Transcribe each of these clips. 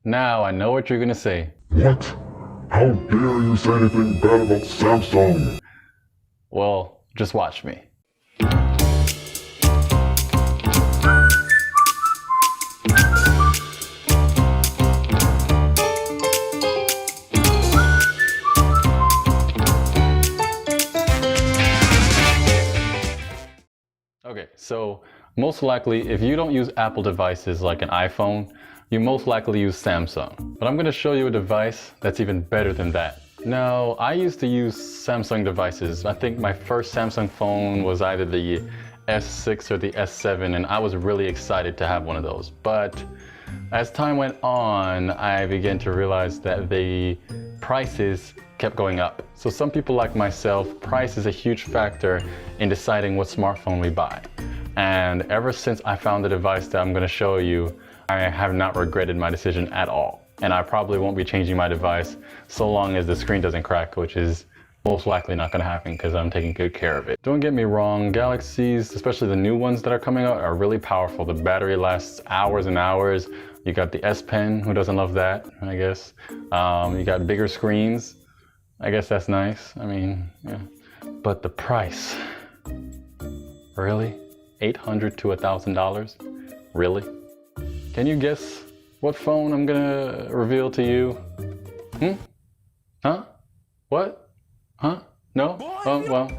Now I know what you're gonna say. What? How dare you say anything bad about Samsung? Well, just watch me. Okay, so most likely if you don't use Apple devices like an iPhone, you most likely use Samsung. But I'm gonna show you a device that's even better than that. Now, I used to use Samsung devices. I think my first Samsung phone was either the S6 or the S7, and I was really excited to have one of those. But as time went on, I began to realize that the prices kept going up. So some people like myself, price is a huge factor in deciding what smartphone we buy. And ever since I found the device that I'm gonna show you, I have not regretted my decision at all. And I probably won't be changing my device so long as the screen doesn't crack, which is most likely not gonna happen because I'm taking good care of it. Don't get me wrong, Galaxies, especially the new ones that are coming out, are really powerful. The battery lasts hours and hours. You got the S Pen, who doesn't love that, I guess. You got bigger screens. I guess that's nice. I mean, yeah. But the price, really? $800 to $1,000? Really? Can you guess what phone I'm gonna reveal to you? Huh? What? Huh? No? Oh, well,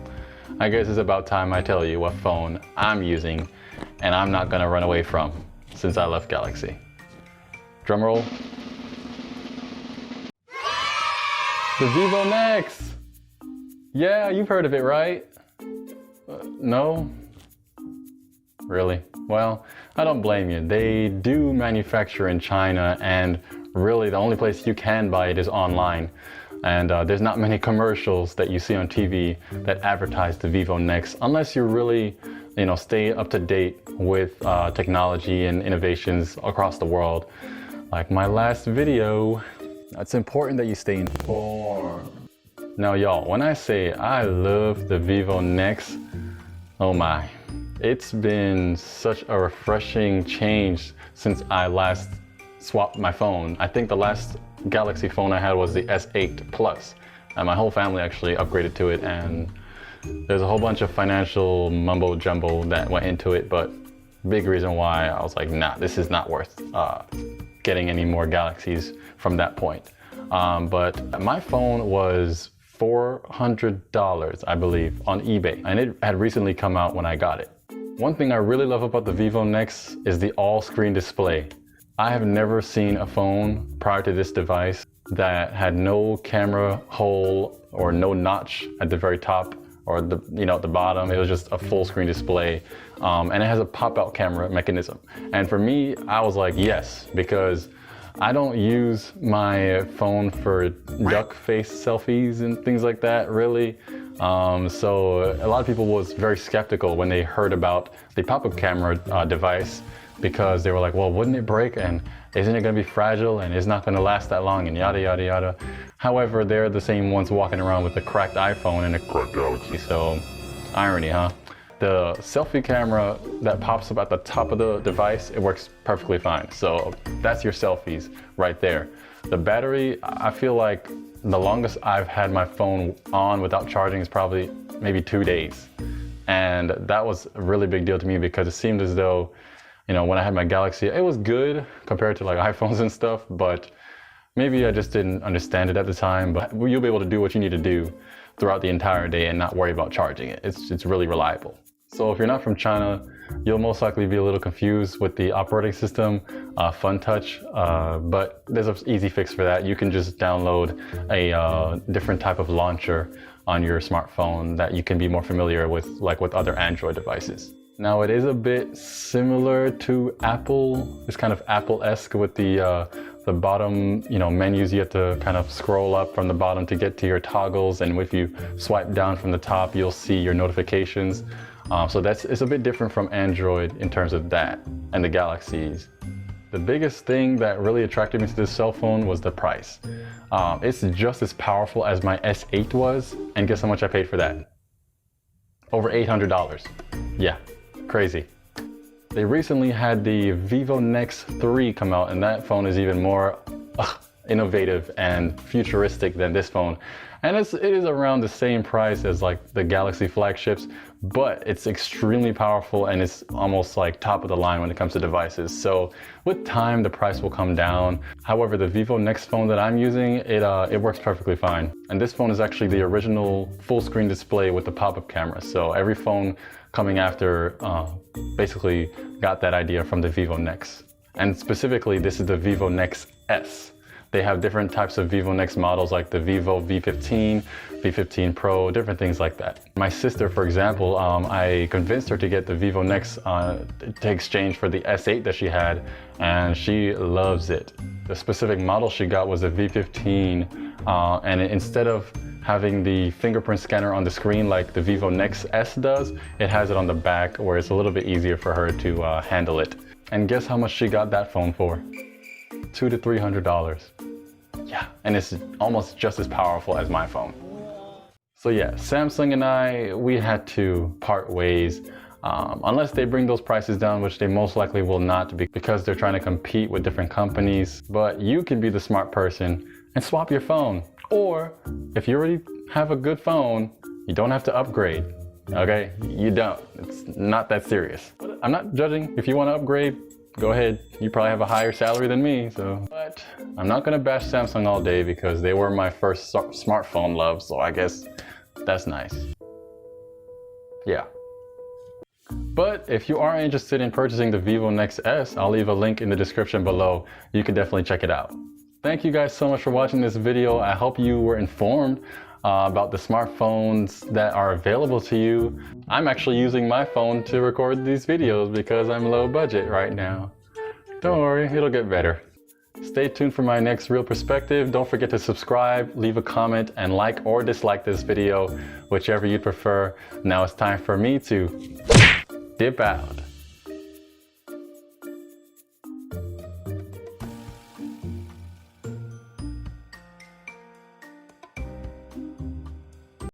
I guess it's about time I tell you what phone I'm using and I'm not gonna run away from since I left Galaxy. Drum roll. The Vivo Nex! Yeah, you've heard of it, right? No? Really? Well, I don't blame you. They do manufacture in China, and really the only place you can buy it is online. And there's not many commercials that you see on TV that advertise the Vivo Nex, unless you really, stay up to date with technology and innovations across the world. Like my last video, it's important that you stay informed. Now y'all, when I say I love the Vivo Nex, oh my. It's been such a refreshing change since I last swapped my phone. I think the last Galaxy phone I had was the S8 Plus, and my whole family actually upgraded to it, and there's a whole bunch of financial mumbo jumbo that went into it, but big reason why I was like, nah, this is not worth getting any more Galaxies from that point. But my phone was $400, I believe, on eBay, and it had recently come out when I got it. One thing I really love about the Vivo Nex is the all-screen display. I have never seen a phone prior to this device that had no camera hole or no notch at the very top or at the bottom. It was just a full screen display, and it has a pop-out camera mechanism. And for me, I was like, yes, because I don't use my phone for duck face selfies and things like that, really. So a lot of people was very skeptical when they heard about the pop-up camera device, because they were like, well, wouldn't it break, and isn't it gonna be fragile, and it's not gonna last that long, and yada, yada, yada. However, they're the same ones walking around with a cracked iPhone and a cracked Galaxy, so irony, huh? The selfie camera that pops up at the top of the device, it works perfectly fine. So that's your selfies right there. The battery, I feel like the longest I've had my phone on without charging is probably maybe 2 days. And that was a really big deal to me because it seemed as though, when I had my Galaxy, it was good compared to like iPhones and stuff, but maybe I just didn't understand it at the time. But you'll be able to do what you need to do throughout the entire day and not worry about charging it. It's really reliable. So if you're not from China, you'll most likely be a little confused with the operating system, FunTouch, but there's an easy fix for that. You can just download a different type of launcher on your smartphone that you can be more familiar with, like with other Android devices. Now it is a bit similar to Apple. It's kind of Apple-esque with the bottom, menus. You have to kind of scroll up from the bottom to get to your toggles, and if you swipe down from the top, you'll see your notifications. So it's a bit different from Android in terms of that and the Galaxies. The biggest thing that really attracted me to this cell phone was the price. It's just as powerful as my S8 was, and guess how much I paid for that? Over $800. Yeah, crazy. They recently had the Vivo Nex 3 come out, and that phone is even more innovative and futuristic than this phone. And it is around the same price as like the Galaxy flagships, but it's extremely powerful and it's almost like top of the line when it comes to devices. So with time, the price will come down. However, the Vivo Nex phone that I'm using, it works perfectly fine. And this phone is actually the original full screen display with the pop-up camera. So every phone coming after basically got that idea from the Vivo Nex. And specifically, this is the Vivo Nex S. They have different types of Vivo Nex models like the Vivo V15, V15 Pro, different things like that. My sister, for example, I convinced her to get the Vivo Nex to exchange for the S8 that she had, and she loves it. The specific model she got was a V15, and instead of having the fingerprint scanner on the screen like the Vivo Nex S does, it has it on the back where it's a little bit easier for her to handle it. And guess how much she got that phone for? $200 to $300. Yeah, and it's almost just as powerful as my phone. So yeah, Samsung and I, we had to part ways. Unless they bring those prices down, which they most likely will not because they're trying to compete with different companies. But you can be the smart person and swap your phone. Or if you already have a good phone, you don't have to upgrade. Okay, you don't. It's not that serious. I'm not judging. If you want to upgrade, go ahead. You probably have a higher salary than me, so. But I'm not gonna bash Samsung all day because they were my first smartphone love, so I guess that's nice. Yeah. But if you are interested in purchasing the Vivo Nex S, I'll leave a link in the description below. You can definitely check it out. Thank you guys so much for watching this video. I hope you were informed about the smartphones that are available to you. I'm actually using my phone to record these videos because I'm low budget right now. Don't worry, it'll get better. Stay tuned for my next Real Perspective. Don't forget to subscribe, leave a comment, and like or dislike this video, whichever you prefer. Now it's time for me to dip out.